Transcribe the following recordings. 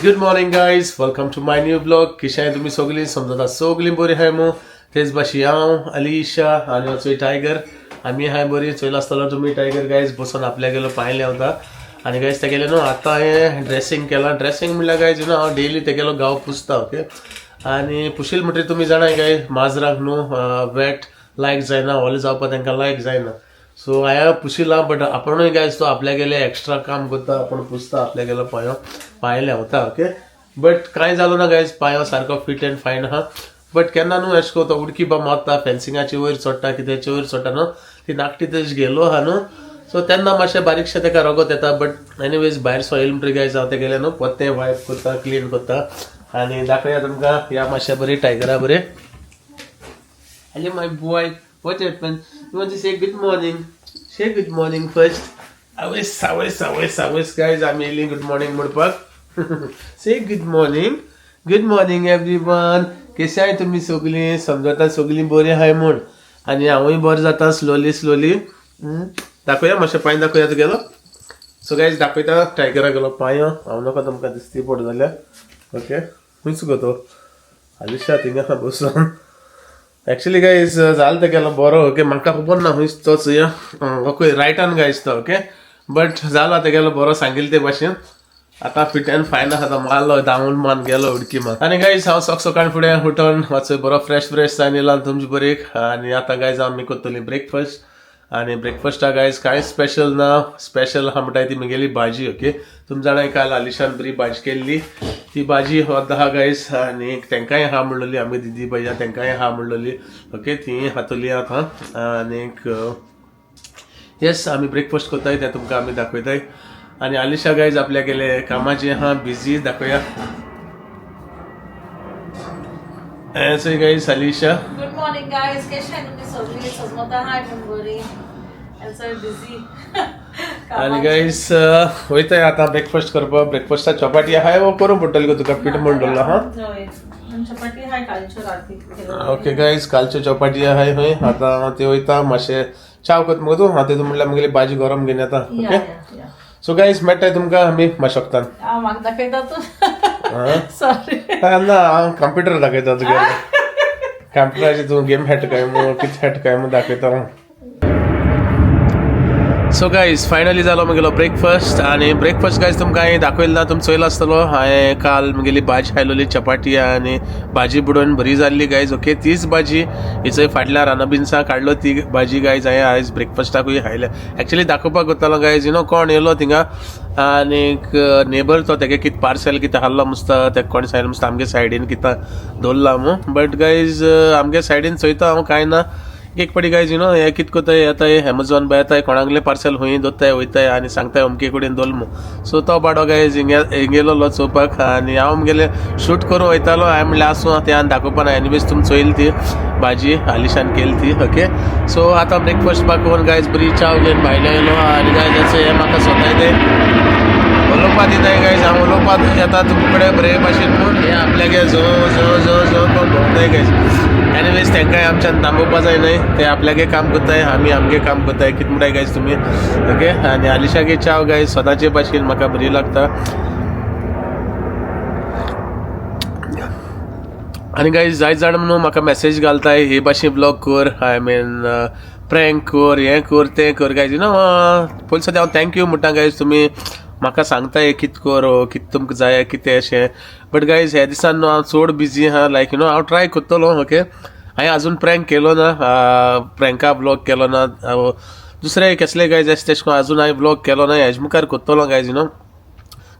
Good morning guys, welcome to my new blog. किशाय तुम्ही सगळी समजता सगळी बरी हाय मो तेच भाशी हांव अलिशा आणि चोय टायगर आम्ही हाय बरी चोयला आसतलो. तुम्ही टायगर गायज बसून आपल्या गेलो पाहिल्या होता आणि गायज ते गेले न्हू आता हे ड्रेसिंग केला. ड्रेसिंग म्हणल्यार गायज हांव डेली ते गेलो गांव पुसता ओके. आणि पुशील म्हणटरी तुम्ही जाणाय काय माजराक न्हू वेट लायक जायना, ओले जावपा तांकां लायक जायना. सो हांवें पुशिला बट आपुणूय गायज तो आपल्या गेले एक्स्ट्रा काम करता, आपण पुसता आपल्या गेलो पांयले होता ओके. बट कांय जालो ना गायज, पांयो सारको फिट एंड फायन आहा. बट केन्ना न्हू अशें कोता उडकी बा मारता, फेन्सिंगाची वयर चडटा कितेंचे वयर चडटा न्हू ती नाकटी तशी गेलो आहा न्हू. सो तेन्ना मातशें बारीकशें ताका रगत येता. बट एनीवेज भायर सॉयल म्हणटरी गायज हांव ते गेले न्हू पोत्तें वायप करता, क्लीन करता आनी दाखया तुमकां ह्या मातशें बरी टायगरा बरें. Hello my boy, what happened? You want to say good morning? Say good morning first. Always guys, I'm yelling good morning म्हणपाक. Say good morning. Good morning everyone. कशें आहाय तुमी सगळीं? समजता सगळीं बरी आहाय म्हूण. आनी हांवूय बरो जाता स्लोली. दाखोवया मातशें पांय दाखोवया तुगेलो. सो गायज दाखयता टायगरा गेलो पांयो. हांव नाका तुमकां दिसती पड जाल्यार ओके. खूंयच गो तो आलिशा थिंगा आहा बसून. एक्चुअली गायज जाल ते गेलो बरो ओके. म्हाका खबर ना खूंयच तोच ओके रायटान गायज तो ओके. बट जालो ते गेलो बरो सांगिल्ले ते भाशेन. आतां फिट एंड फायन आहा मारलो धांवून मान गेलो उडकी मार. आनी गायज हांव सकाळ फुडें उठोन मातसो बरो फ्रेश जावन येयला तुमचे बरेक. आनी आतां गायज आमी करतली ब्रेकफास्ट. आनी ब्रेकफास्टाक गायज कांय स्पेशल ना. स्पेशल आहा म्हणटाय ती म्हगेली भाजी ओके. तुमी जाणाय काल आलिशान बरी भाजी केल्ली ती भाजी आहा गायज. आनी तेंकांय आहा म्हणलोली आमी दिदी भैया तेंकांय आहा म्हणलोली ओके. ती हातोली आतां आनीक येस आमी ब्रेकफास्ट कोत्ताय ते तुमकां आमी दाखयताय. आनी आलिशा गायज आपल्या गेले कामाची आहा बिजी दाखोवया. So guys Alisha good morning guys. कशे आहात तुम्ही सगळी? समजता हाय पण बरी बिझी. आनी गायज वयताय आतां ब्रेकफास्ट करपाक. ब्रेकफास्टाक चपाती आहाय वो करूं पडटली गो तुका पीठ म्हणटलो हा. चपाती हाय कालच्यो राती. ओके गायज कालच्यो चपाती आहाय खंय. आतां ते वयता मातशें चाव करता मगो तूं. हांव तेतून म्हणल्यार म्हगेली भाजी गरम घेवन येता ओके. सो गायज मेळटाय तुमकां आमी माशोगतान. म्हाका दाखयता तूं? सॉरी ना हांव कंप्युटर दाखयता तुगेलो. कंप्युटराचेर तूं गेम खेळटा काय मग कितें खेळटा काय मग दाखयता. सो गायज फायनली जालो म्हगेलो ब्रेकफास्ट. आनी ब्रेकफास्ट गायज तुमकां हांवें दाखयलो ना तुमी चोयलो आसतलो. हांवें काल म्हगेली भाजी खायलोली चपाती आनी भाजी बुडोवन बरी जाल्ली गायज ओके. तीच भाजी हिचय फाटल्या रानाबिन्सा काडलो ती भाजी गायज हांवें आयज ब्रेकफास्टाकूय खायल्या. एक्चुली दाखोवपाक वतालो गायज कोण येयलो थिंगा आनीक नेबर तो तेगे कितें पार्सल कितें हाडलो मुस्ता तेका कोण सांगलें मुस्ता आमगे सायडीन कितें दवरला मू. बट गायज आमगे सायडीन चोयता हांव कांय ना. एक पाटी गायज हे कितें कोताय येताय एमेझॉन बा येताय कोणागले पार्सल हूंय दोत्ताय वयताय आनी सांगताय अमके कडेन दवरल मू. सो तो बाडो गायज हिंगेलो चोवपाक आनी हांव म्हगेले शूट करूं वयतालो. हांवें म्हणलें आसूं ते हांवें दाखोवपा ना. एनीवेज तुमी चोयली ती भाजी आलिशान केली ती ओके. सो आतां ब्रेकफास्ट बा करून गायज बरी चाव घेवन भायलो येयलो आनी गायज हे म्हाका स्वताय ते उलोवपा दिताय गायज. हांव उलोवपा येता तुमचे कडेन बरे भाशेन पूण हे आपल्यागे जो कोण भोंवताय गायज. एनीवेज तेंकांय आमच्यान थांबोवपा जाय न्हय. ते आपल्यागे काम करताय आमी आमगे काम करताय कितें म्हणटाय गायज तुमी ओके. आनी आलिशागे चाव गायज स्वताचे भाशेन म्हाका बरी लागता. आनी गायज जायत जाण म्हणून म्हाका मेसेज घालताय हे भाशेन ब्लॉग कर आय मीन प्रँक कर हें कर तें कर गायज पयलीं सद्या हांव थँक्यू म्हणटा गायज. तुमी म्हाका सांगताय कितें कर कितें तुमकां जाय कितें अशें. बट गायज ह्या दिसान न्हू हांव चड बिजी आहा लायक हांव ट्राय करतलो ओके. हांवें आजून प्रँक केलो ना, प्रँका ब्लॉग केलो ना. दुसरे कसले गायज अशें तेश कोन्न आजून हांवें ब्लॉग केलो ना. हेज मुखार करतलो गायज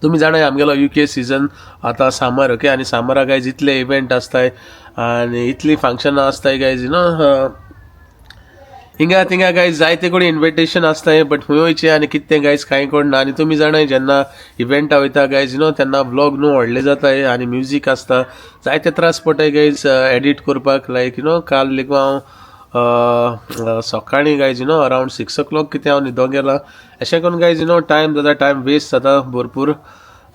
तुमी जाणाय आमगेलो UK सिजन आतां समर ओके. आनी समराक गायज इतले इव्हेंट आसताय आनी इतली फंक्शनां आसताय गायज हिंगा थिंगा गायज जायते कोण इन्विटेशन आसताय. बट खंय वयचें आनी कितें तें गायज कांय कोण ना. आनी तुमी जाणाय जेन्ना इव्हेंटा वयता गायज तेन्ना व्लॉग न्हू व्हडले जाताय आनी म्युजीक आसता. जायते त्रास पडटाय गायज एडीट करपाक लायक काल लेगू हांव सकाळीं गायज अरावंड 6 o'clock कितें हांव न्हिदोंक गेलां. अशें करून गायज टायम जाता टायम वेस्ट जाता भरपूर.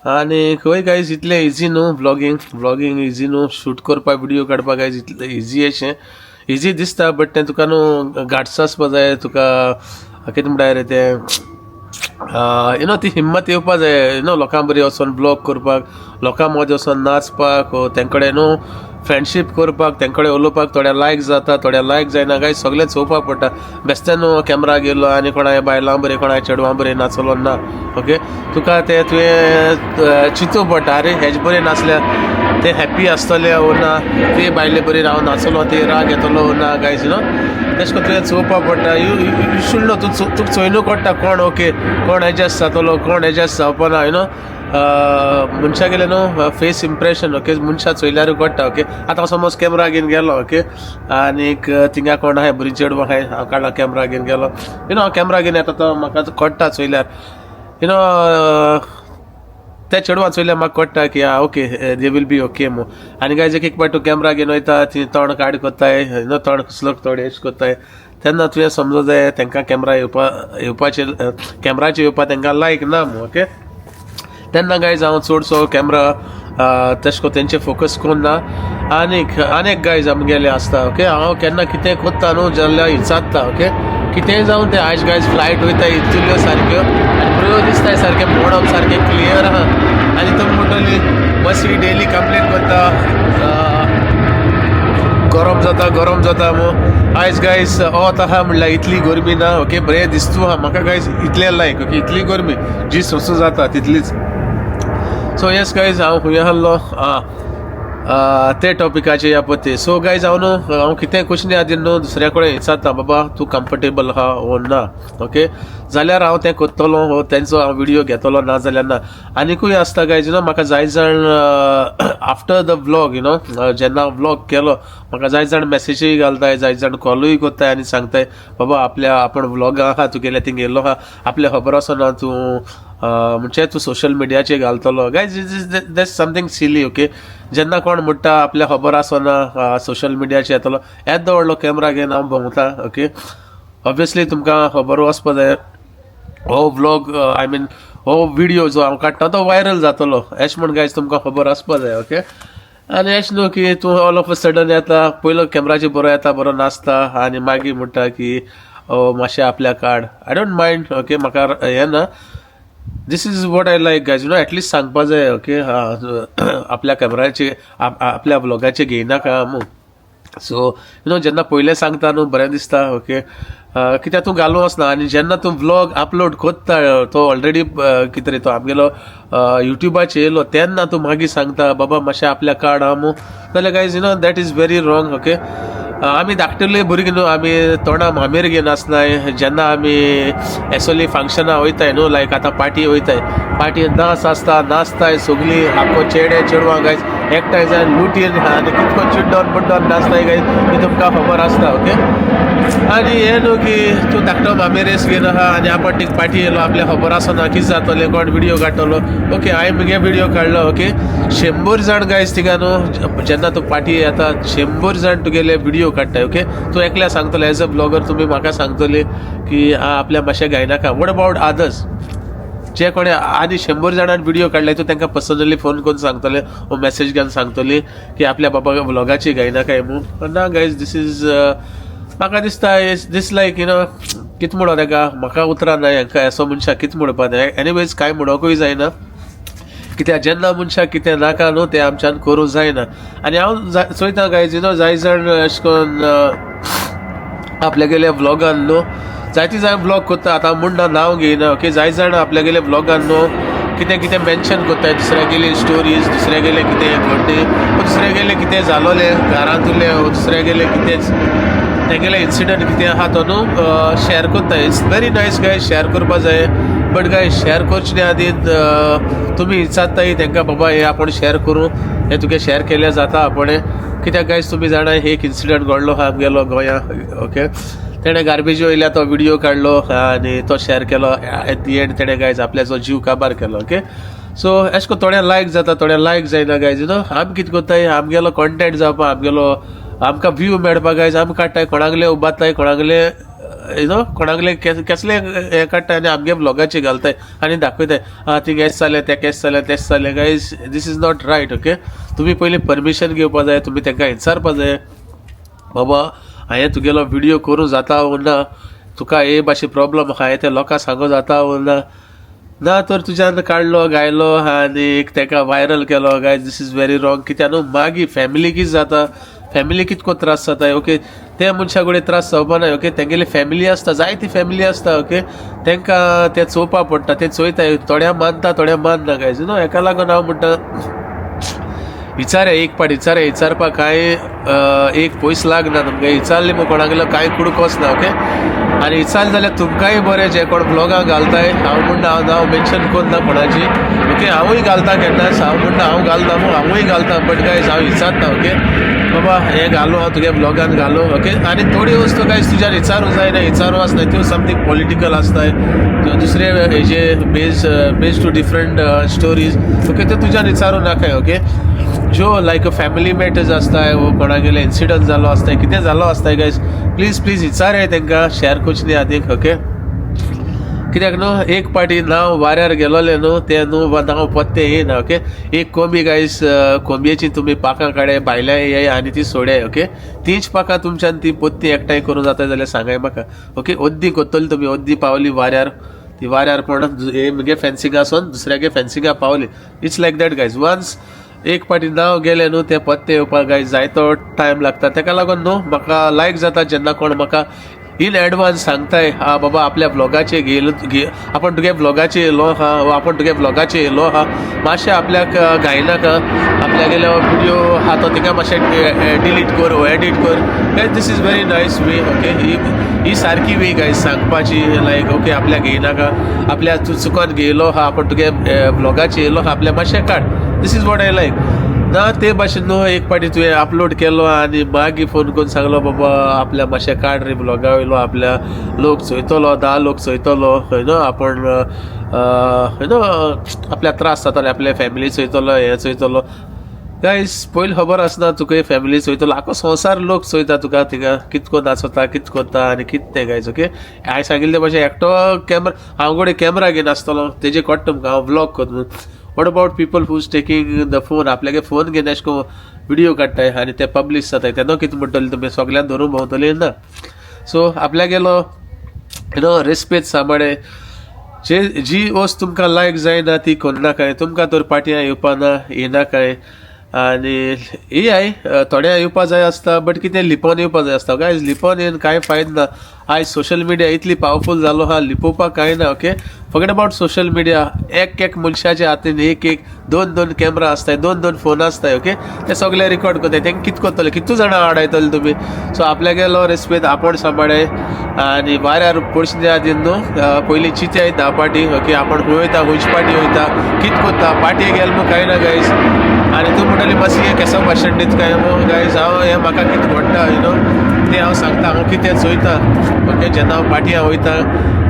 आनी खंय गायज इतलें इजी न्हू व्लॉगींग इजी न्हू. शूट करपाक व्हिडियो काडपाक गायज इतलें इजी अशें इजी दिसता. बट तें तुका न्हू गाट्स आसपा जाय. तुका कितें म्हणटाय रे तें यू नो ती हिम्मत येवपा जाय यू नो लोकां बरी वचोन ब्लॉग करपाक लोकां मदें वचोन नाचपाक तेंकडे न्हू फ्रेंडशीप करपाक तेंकडे उलोवपाक थोड्या लायक जाता थोड्या लायक जायना काय सगळें चोवपाक पडटा बेश्टें न्हू कॅमेरा गेलो आनी कोणाय बायलां बरें कोणाय चेडवां बरें नाचलो ना ओके तुका तें तुवें चिंतूं पडटा अरे हेज बरें नाचल्या ते हॅप्पी आसतले वो ना ते बायले बरी हांव नाचलो ते राग येतलो वो ना गायज यू नो तेश कोन तुवें चोवपाक पडटा यू शूड नो तुका चोयनू पडटा कोण ओके कोण एडजस्ट जातलो कोण एडजस्ट जावपाना यू नो मनशा गेले न्हू फेस इम्प्रेशन ओके मनशा चोयल्यारूय कोडटा ओके आतां समज कॅमेरा घेवन गेलो ओके आनीक थिंगा कोण आहाय बरी चेडवां आहाय हांव काडला कॅमेरा घेवन गेलो यू नो कॅमेरा घेवन येता तो म्हाका कोडटा चोयल्यार यू नो त्या चेडवां चोयल्यार म्हाका कोडटा की आं okay they will be okay मो आनी गायज एक पाट तूं कॅमेरा घेवन वयता ती तोंड काड कोत्ताय यू नो तोंड कसलो थोडे एश कोत्ताय तेन्ना तुवें समजो जाय तेंकां कॅमेरा येवपाचेर कॅमेराचेर येवपा तेंकां लायक ना मो ओके तेन्ना गायज हांव चडसो कॅमेरा तेश कोन तेंचे फोकस कोन्न ना आनीक गायज आमगेले आसता ओके हांव केन्ना कितें कोत्ता न्हू जाल्यार विचारता ओके कितेंय जावन तें आयज गायज फ्लायट वयताय इतल्यो सारक्यो आनी बऱ्यो दिसताय सारकें मोडप सारकें क्लियर आहा आनी तो म्हणटली बसी डेली कंप्लेन करता गरम जाता मो आयज गायज वोत आहा म्हणल्यार इतली गरमी ना ओके बरें दिसतू आहा म्हाका गायज इतलें लायक ओके इतली गरमी जी सोंसू जाता तितलीच सो येस गायज हांव खूंय आहलो ते टॉपिकाचे या पत्ते सो गायज हांव कितें क्वेश्चन आदी न्हू दुसऱ्या कडेन विचारता बाबा तूं कम्फर्टेबल आहा वो ना ओके जाल्यार हांव तें कोत्तलो हो तेंचो हांव व्हिडियो घेतलो ना जाल्यार ना आनिकूय आसता गायज यू नो म्हाका जाय जाण after the vlog you know जेन्ना व्लॉग केलो म्हाका जाय जाण मॅसेजूय घालताय जाय जाण कॉलूय कोत्ताय आनी सांगताय बाबा आपण व्लॉग आहा तुगेले थिंग येयलो आहा आपल्या खबर आसना तूं म्हणजे तूं सोशल मिडियाचेर घालतलो guys that's something silly okay जेन्ना कोण म्हणटा आपल्या खबर आसना सोशल मिडियाचेर येतलो येदो व्हडलो कॅमेरा घेवन हांव भोंवता ओके ऑब्वियसली तुमकां खबर वचपा जाय हो व्लॉग आय मीन हो व्हिडियो जो हांव काडटा तो वायरल जातलो एश म्हण गायज तुमकां खबर आसपा जाय ओके आनी एश न्हू की तूं ऑल ऑफ अ सडन येता पयलो कॅमेराचेर बरो येता बरो नाचता आनी मागीर म्हणटा की मातशें आपल्या काड आय डोंट मायंड ओके म्हाका हें ना this is what I like guys you know at least सांगपा जाय ओके आपल्या कॅमेराचेर आपल्या व्लॉगाचेर घेयनाका मू सो यू नो जेन्ना पयलें सांगता न्हू बरें दिसता ओके कित्याक तूं घालूं वचना आनी जेन्ना तूं व्लॉग अपलोड कोत्ता तो ऑलरेडी कितें रे तो आमगेलो युट्यूबाचेर येयलो तेन्ना तूं मागीर सांगता बाबा मातशें आपल्या काड हा मू जाल्यार guys you know that is very wrong okay आमी धाकटेले भुरगीं न्हू आमी तोंडां मामेर घेवन आसनाय जेन्ना आमी एसोली फंक्शनां वयताय न्हू लायक आतां पार्टी वयताय पार्टी नाच आसता नाचताय सगळीं आख्खो चेडे चेडवां गायज एकठांय जावन लुटीन आनी कितको चिड्डोन बुड्डोन नाचताय गायज ही तुमकां खबर आसता ओके आनी हें न्हू की तूं धाकटो मामेरेस घेवन आहा आनी आपण ती पार्टी येयलो आपल्या खबर आसना कितें जातलें कोण व्हिडियो काडटलो ओके हांवें मुगे व्हिडियो काडलो ओके 100 जाण गायज थिंगा न्हू जेन्ना तूं पार्टी येता 100 जाण तुगेले व्हिडियो काडटाय ओके तूं एकल्या सांगतलो एज अ ब्लॉगर तुमी म्हाका सांगतले की आपल्या मातशें गायनाका वॉट अबावट अदर्स जे कोणे आनी 100 जाणांनी व्हिडियो काडले तूं तांकां पर्सनली फोन करून सांगतले वो मॅसेज घालून सांगतली की आपल्या बाबा ब्लॉगाची गायनाकाय म्हणून ना गायज दीस इज म्हाका दिसता दीस लायक यू नो कितें म्हणो ताका म्हाका उतरां ना हांकां असो मनशाक कितें म्हणपा जाय एनीवेज कांय म्हणोकूय जायना कित्याक जेन्ना मनशाक कितें नाका न्हू तें आमच्यान करूं जायना आनी हांव चोयता गायज यू नो जाय जाण अशें करून आपल्यागेल्या व्लॉगान न्हू जायती जाण ब्लॉग कोत्ता आतां म्हणना नांव घेयना ओके जाय जाण आपल्यागेले व्लॉगान न्हू कितें कितें मेन्शन कोत्ताय दुसऱ्यागेले स्टोरीज दुसऱ्यागेले कितें घडटे दुसऱ्यागेले कितें जालोलें घरांत उरलें दुसऱ्यागेले कितेंच तेगेले इन्सिडंट कितें आहा तो न्हू शेअर कोत्ताय it's very nice guy share करपा जाय बट गाय शेअर करचे आदीं तुमी विचारताय तांकां बाबा हें आपण शेअर करूं हें तुगे शेअर केलें जाता आपणें कित्याक गायज तुमी जाणा एक इन्सिडंट घडलो आहा आमगेलो गोंयां ओके तेणें गार्बेज वयल्या तो व्हिडियो काडलो आनी तो शेअर केलो एट दी एंड तेणें गायज आपल्याचो जीव काबार केलो ओके सो एशें को थोड्या लायक जाता थोड्या लायक जायना गायज यू नो आमी कितें कोत्ताय आमगेलो कॉन्टेंट जावपा आमगेलो आमकां व्यू मेळपा गायज आमी काडटाय कोणागले उबारताय कोणागले यू नो कोणागले कसले हे काडटाय आनी आमगे ब्लॉगाचेर घालताय आनी दाखयताय ती हेच जालें तें केस जालें तेच जालें guys this is not right okay तुमी पयलीं परमिशन घेवपा जाय तुमी तांकां विचारपा जाय बाबा हांवें तुगेलो व्हिडियो करूं जाता वो ना तुका हे भाशे प्रॉब्लम आहा ते लोकांक सांगो जाता उरना ना तर तुज्यान काडलो गायलो आनी तेका व्हायरल केलो guys this is very wrong कित्याक न्हू मागीर फॅमिली कितें जाता फॅमिली कितको त्रास जाता ओके त्या मनशा कडेन त्रास जावपा ना ओके तेंगेली फॅमिली आसता जायती फॅमिली आसता ओके तेंकां तें चोवपा पडटा ते चोयताय थोड्या मानता थोड्या मानना गायज न्हू हेका लागून हांव म्हणटा विचारे एक पाट विचारपाक कांय एक पयस लागना तुमकां विचारलें मग कोणाक गेलो कांय कुडूक वचना ओके आनी विचारलें जाल्यार तुमकांय बरें जे कोण ब्लॉगां घालताय हांव म्हणटा हांव नांव मेन्शन कोन्ना कोणाची ओके हांवूय घालता केन्नाच हांव म्हणटा हांव घालना मग हांवूय घालता बट गायज हांव विचारता ओके बाबा हे घालू हांव तुगे ब्लॉगान घालू ओके आनी थोडी वस्तू गायज तुज्यान विचारूं जायना विचारूं आसना त्यो समथींग पॉलिटिकल आसताय दुसरे हेजे based to different stories okay त्यो तुज्यान विचारूं नाकाय ओके ज्यो लायक फॅमिली मॅटर्स आसताय वो कोणागेले इन्सिडंट जालो आसताय कितें जालो आसताय गायज प्लीज विचाराय तेंकां शेअर कोचनी आदीक ओके कित्याक न्हू एक पाटी नांव वाऱ्यार गेलोले न्हू ते न्हू नांव पत्ते येना ओके एक कोंबी गायज कोंबयेची तुमी पाकां काडे भायल्या ये आनी ती सोड्याय ओके तीच पाकां तुमच्यान ती पोत्ती एकठांय करूं जाता जाल्यार सांगाय म्हाका ओके ओद्दी कोत्तली तुमी ओद्दी पावली वाऱ्यार ती वाऱ्यार कोण हे मुगे फेन्सिंगासून दुसऱ्यागे फेन्सिंगा पावली it's like that guys once एक पाटी नांव गेलें न्हू ते पत्ते येवपाक गायज जायतो टायम लागता तेका लागून न्हू म्हाका लायक जाता जेन्ना कोण म्हाका इन एडवान्स सांगताय हा बाबा आपल्या ब्लॉगाचे घे आपण तुगे ब्लॉगाचे येयलो हा आपण तुगे ब्लॉगाचे येयलो हा मातशें आपल्याक गायनाका आपल्या गेले व्हिडिओ हा तो तिका मातशें डिलीट कर वो एडीट कर guys this is very nice way okay ही सारकी वे गायज सांगपाची लायक ओके आपल्याक घेयनाका आपल्या चुकोन घेयलो हा आपण तुगे ब्लॉगाचे येयलो हा आपल्या मातशें काड दिस इज वॉट आय लायक ना ते भाशेन न्हू एक पाटी तुवें अपलोड केलो आनी मागीर फोन करून सांगलो बाबा आपल्या मातशें काड रे ब्लॉगा वयलो आपल्या लोक चोयतलो 10 लोक चोयतलो न्हू आपण न्हू आपल्याक त्रास जाताले आपल्या फॅमिली चोयतलो हे चोयतलो गायज पयलीं खबर आसना तुका फॅमिली चोयतलो आख्खो संवसार लोक चोयता तुका थिंगा कितको नाचता कित कोत्ता आनी कित तें गायज ओके हांवें सांगिल्ले भाशेन एकटो कॅमेरा हांव कडेन कॅमेरा घेवन आसतलो तेजे कोट्टा तुमकां हांव ब्लॉग कोत म्हूण what about people who's taking the phone आपल्यागे फोन घेवन एशको व्हिडिओ काडटाय आनी ते पब्लीश जाताय तेन्ना कितें म्हणटले तुमी सगळ्यान धरून भोंवतले ना सो आपल्या गेलो रेस्पेद सांबाळे जी वस्त तुमकां लायक जायना ती कोन्नाकाय तुमकां तर पाटयां येवपाना येनाकाय आनी येयाय थोड्या येवपा जाय आसता बट कितें लिपोन येवपा जाय आसता गायज लिपोन येवन कांय फायद ना आयज सोशल मिडिया इतली पावरफूल जालो हा लिपोवपाक कांय ना okay forget about social media एक मनशाच्या हातीन एक दोन कॅमेरा आसताय दोन फोन आसताय ओके ते सगळे रिकॉर्ड करताय तेंकां कित कोत्तले कितू जाणां आडायतले तुमी सो आपल्या गेलो रेस्पेद आपण सांबाळे आनी वाऱ्यार पडचे आदीन न्हू पयलीं चिते 10 पाटी ओके आपण खंय वयता खंयची पाटी वयता कित कोत्ता पाटयेक गेल मग कांय ना गायज आनी तूं म्हणटली मातशी केसो भाशण दीत काय मग गायज हांव हें म्हाका कितें घडटा तें हांव सांगता हांव कितें चोयता ओके जेन्ना हांव पाटयां वयता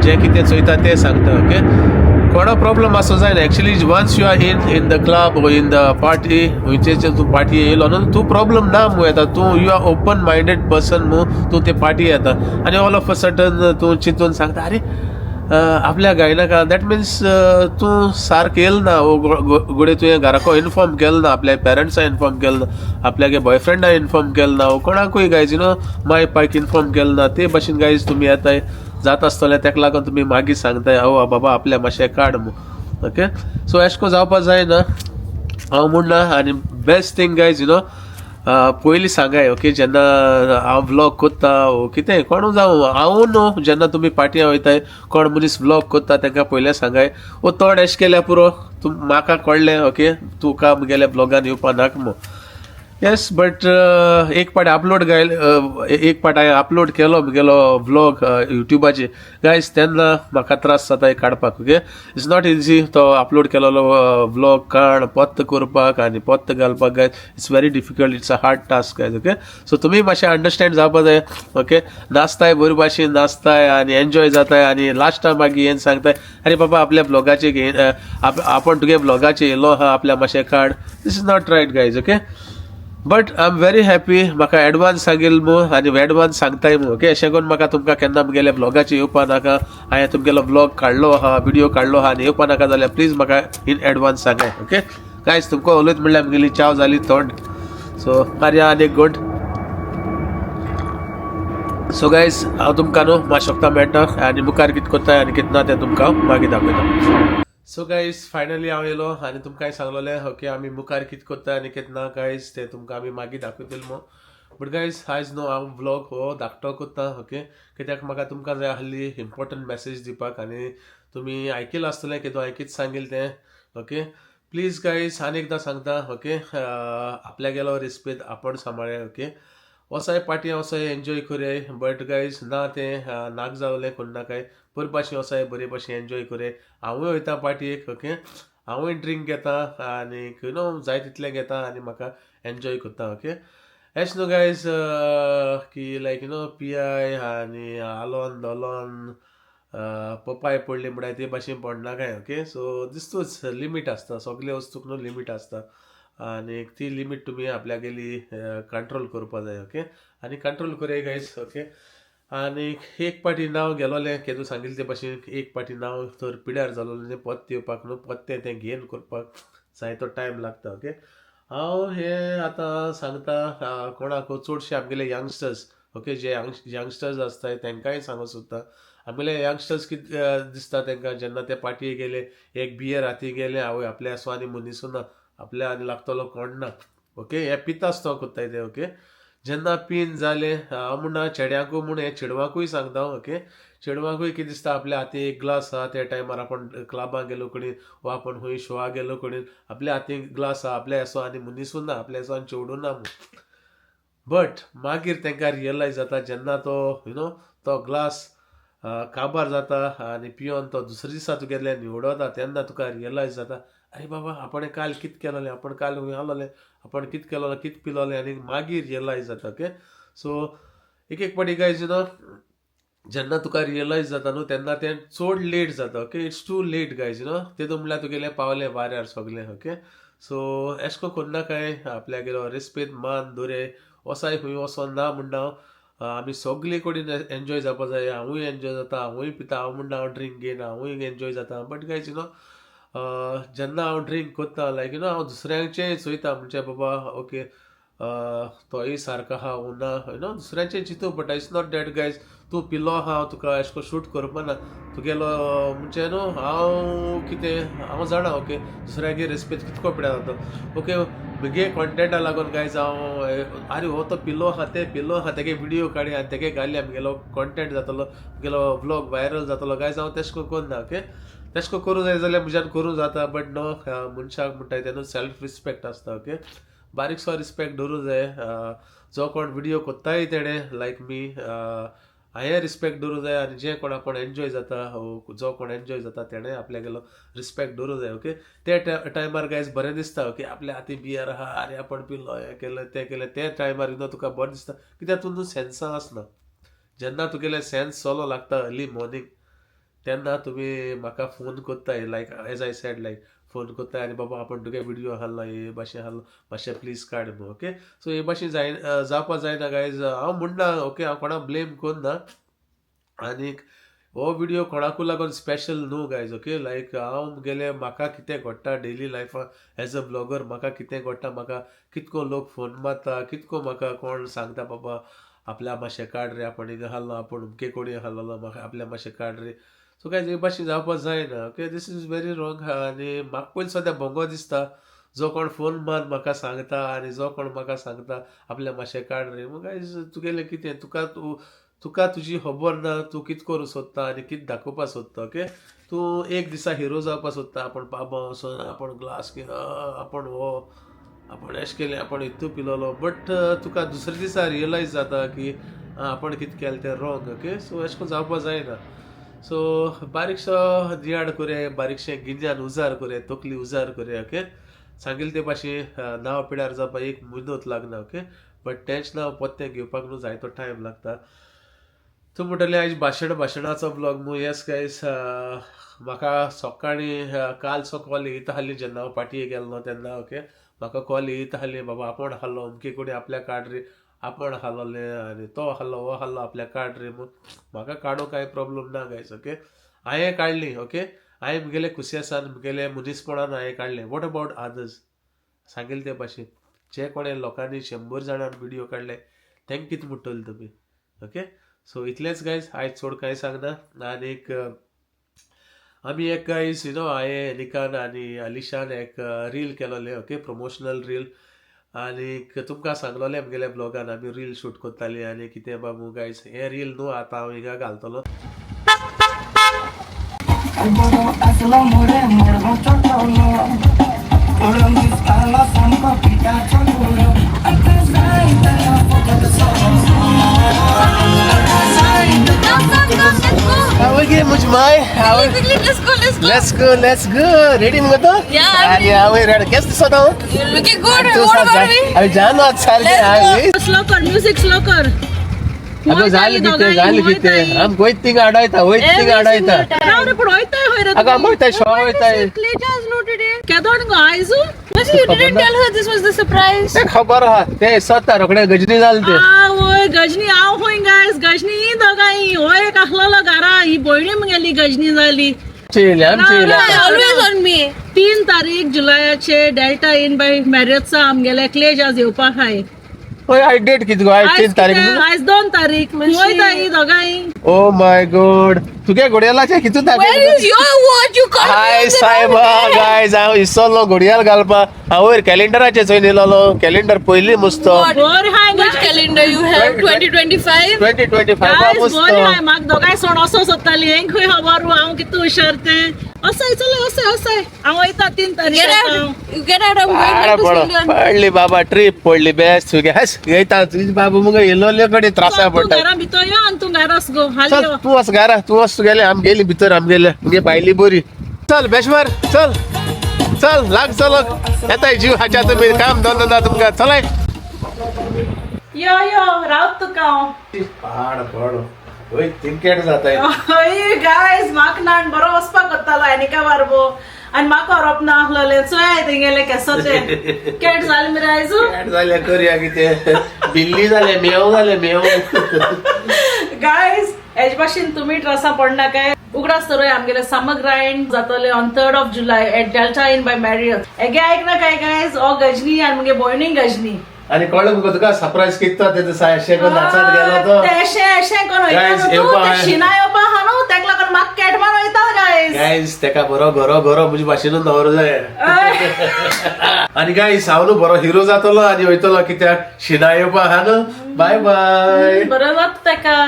जें कितें चोयता तें सांगता ओके कोणा प्रॉब्लम आसूं जायना actually once you are in the club in the party खंयचे तूं पार्टी येयलो न्हू तूं प्रॉब्लम ना मू येता तूं you are open minded person मू तूं ते पार्टी येता आनी ऑल ऑफ अ सडन तूं चिंतून सांगता अरे आपल्या गायनाका दॅट मिन्स तूं सारक येयल ना घोडे तुवें घराको इन्फॉर्म केल ना आपल्या पेरंट्सा इन्फॉर्म केल ना आपल्यागे बॉयफ्रेंडा इन्फॉर्म केल ना कोणाकूय गायज माय पायक इन्फॉर्म केल ना ते भाशेन गायज तुमी येताय जाता आसतलें तेका लागून तुमी मागीर सांगताय हो बाबा आपल्या मातशें काड मू ओके सो एशको जावपा जायना हांव म्हणना आनी बेस्ट थिंग गायज पयलीं सांगाय ओके जेन्ना हांव व्लॉग कोत्ता वो कितें कोण जावं हांव न्हू जेन्ना तुमी पाटयां वयताय कोण मनीस व्लॉग कोत्ता तांकां पयलें सांगाय वो तोड एश केल्या पुरो तूं म्हाका कळ्ळें ओके तुका मुगेल्या ब्लॉगान येवपा नाका मो येस बट एक पाट अपलोड एक पाट हांवें अपलोड केलो मुगेलो व्लॉग युट्यूबाचेर गायज तेन्ना म्हाका त्रास जाताय काडपाक ओके इट्स नॉट इजी तो अपलोड केलोलो व्लॉग काड पोत्त करपाक आनी पोत्त घालपाक guys it's very difficult it's a hard task guys okay so तुमी मातशें अंडरस्टँड जावपा जाय ओके नाचताय बरे भाशेन नाचताय आनी एन्जॉय जाताय आनी लास्टा मागीर येवन सांगताय अरे बाबा आपल्या ब्लॉगाचेर घेवन आपण तुगे ब्लॉगाचेर येयलो हा आपल्या मातशें काड this is not right guys okay but I am very happy म्हाका एडवान्स सांगिल मू आनी एडवान्स सांगताय मू ओके अशें करून म्हाका तुमकां केन्ना मुगेल्या ब्लॉगाचेर येवपा नाका हांवें तुमगेलो ब्लॉग काडलो आहा व्हिडिओ काडलो आहा आनी येवपा नाका जाल्यार प्लीज म्हाका इन एडवान्स सांगाय ओके गायज तुमकां उलयत म्हणल्यार मुगेली चाव जाली तोंड सो मारया आनी एक गोड सो गायज हांव तुमकां न्हू मातशें मेळटा आनी मुखार कितें कोत्ताय आनी कितें ना तें तुमकां मागीर दाखयता. सो गायज फायनली हांव येयलो आनी तुमकां सांगलोलें ओके आमी मुखार कितें कोत्ताय आनी कितें ना गायज तें तुमकां आमी मागीर दाखयतले मो. बट गायज आयज न्हू हांव व्लॉग हो धाकटो कोत्ता ओके कित्याक म्हाका तुमकां जाय आसली इम्पॉर्टंट मॅसेज दिवपाक आनी तुमी आयकलां आसतलें की हांवें कितें सांगिल्लें तें ओके. प्लीज गायज आनी एकदां सांगता ओके आपल्या गेलो रिस्पेद आपण सांबाळ्या ओके. वसाय पार्टी वसाय एन्जॉय करूय बट गायज ना तें नाक जावलें कोण नाकाय बरे भाशेन वसाय बरे भाशेन एन्जॉय करूय. हांवूय वयता पार्टीक ओके हांवूय ड्रिंक घेता आनी यू नो जाय तितलें घेता आनी म्हाका एन्जॉय कोत्ता ओके. एश न्हू गायज की लायक यू नो पियाय आनी आलोन दोलोन पपाय पडली म्हणल्यार ते भाशेन पडना काय ओके. सो दिसतूच लिमीट आसता सगळे वस्तूक न्हू लिमीट आसता आनी ती लिमीट तुमी आपल्या गेली कंट्रोल करपा जाय ओके. आनी कंट्रोल करूय गायज ओके. आनी एक पाटी नांव गेलोलें केदू सांगिल्लें ते भाशेन एक पाटी नांव तर पिड्यार जालोलें पत्ते येवपाक न्हू पत्तें तें घेन करपाक जाय तो टायम लागता ओके. हांव हें आतां सांगता कोणाक चडशे आमगेले यंगस्टर्स ओके जे यंगस्टर्स आसताय तांकांय सांगूं सोदता. आमगेले यंगस्टर्स कितें दिसता तांकां जेन्ना ते पार्टी गेले एक बियर हाती गेले आवय आपल्या स्वानी मनीसूं ना आपल्या आनी लागतलो कोण ना ओके. हे पितास तो कोत्ताय ते ओके. जेन्ना पीन जाले हांव म्हणना चेड्यांकूय म्हूण हे चेडवांकूय सांगता ओके. चेडवांकूय कितें दिसता आपल्या हाती एक ग्लास आहा त्या टायमार आपण क्लबाक गेलो कोणी वा आपण खंय शोवाक गेलो कोणी आपल्या हातीन ग्लास आहा आपल्या एसो आनी मनीसूं ना आपल्या एसो आनी चेवडू ना बट मागीर तांकां रियलायज जाता जेन्ना तो यू नो तो ग्लास काबार जाता आनी पियोन तो दुसरे दिसा तुगेले निवडता तेन्ना तुका रियलायज जाता अरे बाबा आपण काल कितें केलोलें आपण काल खंय आलोलें आपण कितें केलोलें कितें पिलोलें आनी मागीर रियलायज जाता ओके. सो एक पाटी गायज यू नो जेन्ना तुका रियलायज जाता न्हू तेन्ना तें चड लेट जाता okay. It's too late guys you know तेतून म्हणल्यार तुगेलें पावलें वाऱ्यार सगलें ओके. सो एशको कोन्ना काय आपल्या गेलो रेस्पेद मान दोरे वसाय खंय वचोन ना म्हणना आमी सगळी कडेन एन्जॉय जावपा जाय. हांवूय एन्जॉय जाता हांवूय पिता हांव म्हणना हांव ड्रिंक घेयना हांवूय एन्जॉय जाता बट गायज यू नो जेन्ना हांव ड्रिंक कोत्ता लायक यू नो हांव दुसऱ्यांचेय चोयता म्हणजे बाबा ओके तोय सारको आहा उना यू नो दुसऱ्यांचें चिंतू but it's not that guys तूं पिलो आहा हांव तुका एशें को शूट करपा ना तुगेलो म्हणजे न्हू हांव कितें हांव जाणा ओके दुसऱ्यांगे रेस्पेद कितको पिड्या जाता ओके. मुगे कॉन्टेंटा लागून गायज हांव आरे हो तो पिलो आहा तें पिलो आहा तेगे विडियो काडी आनी तेगे घाली आमगेलो कॉन्टेंट जातलो मुगेलो व्लॉग व्हायरल जातलो गायज हांव तेश को कोन्ना ओके. तेश को करूं जाय जाल्यार म्हज्यान करूं जाता बट नो मनशाक म्हणटाय तेन्ना सेल्फ रिस्पेक्ट आसता ओके. बारीकसो रिस्पेक्ट दवरूं जाय जो कोण विडियो कोत्ताय तेणे लायक मी हांवें रिस्पेक्ट दवरूं जाय आनी जे कोण आपण एन्जॉय जाता जो कोण एन्जॉय जाता तेणें आपल्या गेलो रिस्पेक्ट दवरूं जाय ओके. ते टायमार गायज बरें दिसता ओके आपल्या हाती बियर आहा आरे आपण पिल्लो हें केलें तें केलें ते टायमार यू नो तुका बरें दिसता कित्याक तूं सेन्सां आसना. जेन्ना तुगेले सेन्स चलो लागता अर्ली मॉर्निंग तेन्ना तुमी म्हाका फोन कोत्ताय like as I said like phone कोत्ताय आनी बाबा आपण तुगे विडियो आहलो हे भाशेन आहलो मातशें प्लीज काड न्हू ओके. सो हे भाशेन जावपा जायना गायज हांव म्हणना ओके हांव कोणा ब्लेम कोन्ना आनीक हो विडियो कोणाकूय लागून स्पेशल न्हू गायज ओके. लायक हांव गेले म्हाका कितें घडटा डेली लायफान एज अ ब्लॉगर म्हाका कितें घडटा म्हाका कितको लोक फोन मारता कितको म्हाका कोण सांगता बाबा आपल्या मातशें काड रे आपण हिंगा आहलो आपण अमके कोणी आहलो म्हाका आपल्या मातशें काड रे. सो गायज हे भाशेन जावपा जायना okay. This is very wrong आनी म्हाका पयलीं सद्या भोंगो दिसता जो कोण फोन मार म्हाका सांगता आनी जो कोण म्हाका सांगता आपल्या मातशें काड रे गायज तुगेलें कितें तुका तुजी खबर ना तूं कितें करूं सोदता आनी कितें दाखोवपा सोदता ओके. तूं एक दिसा हिरो जावपा सोदता आपण बाबा वचोन आपण ग्लास घेवन आपण हो आपण एशें केलें आपण हितू पिलोलो बट तुका दुसरे दिसा रियलायज जाता की आपण कितें केलें तें रॉंग ओके. सो एशें कोन्न जावपा जायना. सो बारीकसो दियाड कोरे बारीकशें गिन्यान उजार कोरे तकली उजार कोरे ओके. सांगिल्ले ते भाशेन नांव पिड्यार जावपा एक म्हयनोच लागना ओके. बट तेंच नांव पत्तें घेवपाक न्हू जायतो टायम लागता. तूं म्हणटलें आयज भाशणाचो ब्लॉग न्हू येस गायज म्हाका सकाळीं काल सो कॉल येयता आहली जेन्ना हांव पार्टयेक गेल्लो तेन्ना ओके. म्हाका कॉल येयता आहली बाबा आपण आहलो अमके कोणी आपल्या काड रे आपण आहलोलें आनी तो आहलो हो आहलो आपल्या काड रे म्हूण म्हाका काडूं कांय प्रॉब्लम ना गायज ओके. हांवें काडली ओके. हांवें मुगेले कुशियासान मुगेले मनीसपणान हांवें काडलें. वॉट अबावट अदर्स सांगिल्ले ते भाशेन जे कोणे लोकांनी 100 जाणांन विडियो काडले तेंक कितें म्हणटले तुमी ओके. सो इतलेच गायज आयज चड कांय सांगना आनी आमी एक गायज हांवें निकान आनी अलिशान एक रील केलोले ओके प्रमोशनल रील आनी तुमकां सांगलोलें आमगेल्या ब्लॉगान आमी रील शूट कोत्ताली आनी कितें बाबू गायज हे रील न्हू आतां हांव हिंगा घालतलो Let's go. Ready मग तो? आणि हांव रेडी केस दिसता हांव? Looking good. What about me? हांव जानो आज सारकें Slow कर, music slow कर. अगं झाली कितें आम गोयत थिंग आडायता राव रे पण होयताय होय रे. अगं आम वयताय Shaw वयताय Cletus no today. केदोन go आयजू? But you didn't tell her this was the surprise. ते खबर आहा ते स्वता रोखडे गजनी जाल ते ओय गजनी हांव होय गायस गजनी ही दोगांय होय एक आसलोलो घरा ही भयणी म्हगेली गजनी जाली. आमची Always on me. 3 तारीख जुलयाचे डेल्टा इन बाय मॅरियटचा आमगेले क्लेज आज येवपाक हाय. होय आय डेट कित गो आय 3 तारीख आज 2 तारीख वयताय ही दोगांय. ओ माय गॉड तुगे घोड्यालाचे कितू Where is your watch? You can't. हाय सायबा गायज हांव इसलो घोड्याल घालपा हांव वयर कॅलेंडराचेर चोय नेलोलो कॅलेंडर पयली मुस्तो बोर हाय which calendar you have 2025 2025 बोर मुस्तो हाय म्हाका दोगांय सोड असो सोदताली हें खंय खबर हांव कितू हुशार तें असय चल असय हांव वयता 3 तारीख get out of पडली बाबा ट्रिप पडली बेस्ट तुगे हस येता तुझी बाबू मग येलोले कडे त्रासा पडटा घरा भितर यो आनी तूं घरास गो चल हाली तू वच घरा तू वच गेले आम गेली भितर आम गेले मुगे पायली बरी चल बेश्वर चल चल लाग चल येताय जीव हाच्या तुम्ही काम धंदा तुमका चलाय यो रावत तुका हांव पहाड ओय क्रिकेट जाताय हय गायस म्हाका नान बरो वचपाक कोत्तालो एनिका बारबो आनी म्हाका व्हरप ना आसलोलें चोय तेंगेले केसोचे कॅट जाले मरे आयजू कॅट जाले करया कितें बिल्ली जाले मेव गायस हेज भाशेन तुमी ड्रेसा पडना काय उगडास तर आमगेले समर ग्राइंड जातले on 3rd of July at Delta in by Marriott एगे आयकना काय गायस ओ गजनी आनी मुगे भयणी गजनी आणि कळलं मुगो तुका सरप्राईज कित्ता ते सायशे को नाचत गेलो तो तेशे कोण Guys, वयता येवपा तू हाय. शिना येवपा हा न्हू तेका लागून म्हाका कॅटमान वयता गायस गायज तेका बरो गरो मुजी भाशेनूच दवर जाय आणि गायज हांव न्हू बरो हिरो जातलो आनी वयतलो कित्याक शिना येवपा हा न्हू बाय बाय बरो जात तेका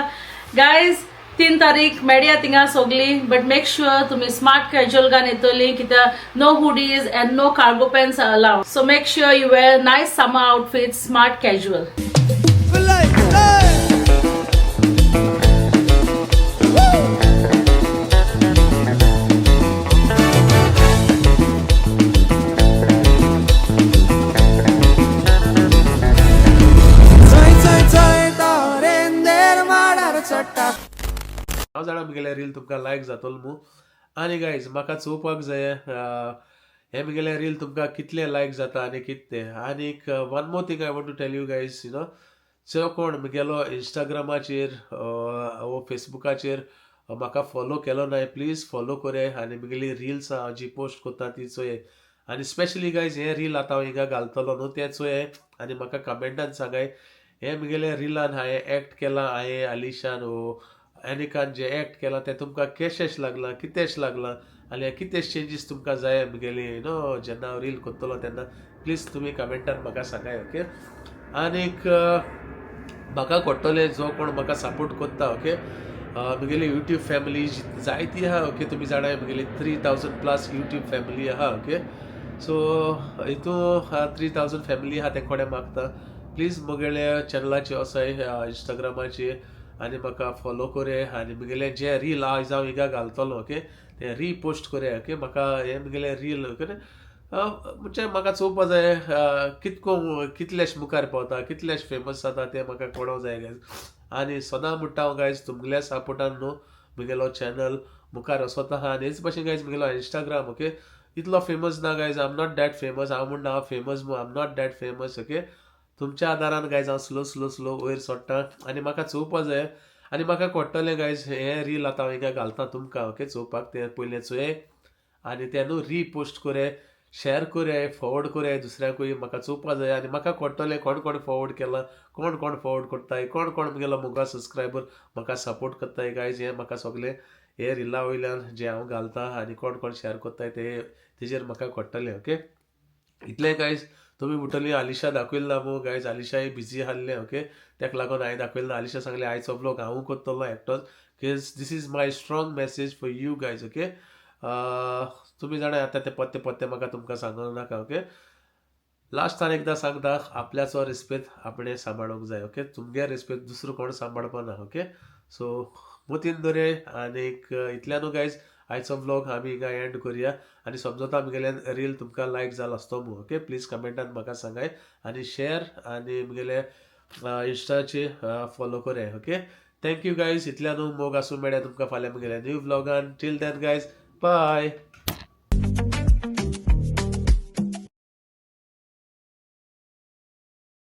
गायस 3 तारीख मेडिया थिंगा सोगली बट मेक शुअर तुम्ही स्मार्ट कॅज्युअल घान येतली कित्याक no hoodies and no cargo pants allowed so make sure you wear nice summer outfit smart casual हांव जाणा मुगेले रील तुमकां लायक जातलो मू आनी गायज म्हाका चोवपाक जाय हे मुगेले रील तुमकां कितले लायक जाता आनी कितें आनीक one more thing I want to tell you guys जो कोण मुगेलो इंस्टाग्रामाचेर वो फेसबुकाचेर म्हाका फॉलो केलो नाय प्लीज फॉलो करे आनी मुगेली रिल्स हांव जी पोस्ट कोत्ता ती चोय आनी स्पेशली गायज हे रील आतां हांव हिंगा घालतलो न्हू ते चोय आनी म्हाका कमेंटान सांगाय हे मुगेले रिलान हांवें एक्ट केला हांवें अलिशान एनिकान जे एक्ट केला ते तुमकां केशेश लागला कितेंश लागला आनी कितेंश चेंजीस तुमकां जाय मुगेली जेन्ना हांव रील कोत्तलो तेन्ना प्लीज तुमी कमेंटान म्हाका सांगाय ओके आनीक म्हाका कोट्टले जो कोण म्हाका सपोर्ट कोत्ता ओके मुगेली यूट्यूब फॅमिली जायती आहा ओके तुमी जाणाय मुगेली 3000+ यूट्यूब फॅमिली आहा ओके सो हितू 3000 फॅमिली आहा ते कोणे मागता प्लीज मुगेले चॅनलाचेर वसाय इंस्टाग्रामाचेर आनी म्हाका फॉलो करे आनी मुगेले जे रील आयज हांव हिंगा घालतलो ओके ते रिपोस्ट करे ओके म्हाका हे मुगेले रील ओके म्हणजे म्हाका चोवपा जाय कितलेश मुखार पावता कितलेश फेमस जाता ते म्हाका कळोवं जाय गायज आनी सदां म्हणटा हांव गायज तुमगेल्या सपोर्टान न्हू मुगेलो चॅनल मुखार वसोता आहा आनी हेच भाशेन गायज मुगेलो इंस्टाग्राम ओके इतलो फेमस ना guys I am not that famous हांव म्हणटा हांव famous I am not that famous okay तुमच्या आदारान गायज हांव स्लो वयर सोडटा आनी म्हाका चोवपा जाय आनी म्हाका कोट्टलें गायज हे रील आतां हांव हिंगा घालता तुमकां ओके चोवपाक ते पयलें चोय आनी ते न्हू रिपोस्ट करे शेअर करूया फॉवर्ड करूया दुसऱ्याकूय म्हाका चोवपा जाय आनी म्हाका कोट्टले कोण फॉवर्ड केला कोण फॉवर्ड करताय कोण मुगेलो मुगा सबस्क्रायबर म्हाका सपोर्ट करताय गायज हे म्हाका सगळे हे रिला वयल्यान जे हांव घालता आनी कोण शेअर करताय तेजेर म्हाका कोट्टले ओके इतलें गायज तुम्ही म्हणटली आलिशा दाखयली ना मू गायज आलिशाय बिझी आहले ओके तेका लागून हांवें दाखयलें ना आलिशा सांगले आयचो ब्लॉग हांव करतलो एकटोच किज this is my strong message for you guys okay तुम्ही जाणा आतां ते पत्ते म्हाका तुमकां सांगूंक नाका ओके लास्टान एकदां सांगता आपल्याचो रिस्पेक्ट आपणे सांबाळूंक जाय ओके तुमगे रिस्पेक्ट दुसरो कोण सांबाळपा ना ओके सो मुतीन दोरे आनीक इतल्यानू गायज आयचो ब्लॉग आमी हिंगा एंड करुया आनी समजता आमगेल्यान रील तुमकां लायक जाला आसतो मू ओके प्लीज कमेंटान म्हाका सांगाय आनी शेअर आनी मुगेले इंस्टाचे फॉलो कराय ओके थँक्यू गायज इतल्यानू मोग आसूं मेळ्या तुमकां फाल्यां मुगेल्या न्यू ब्लॉगान टील देन गायज बाय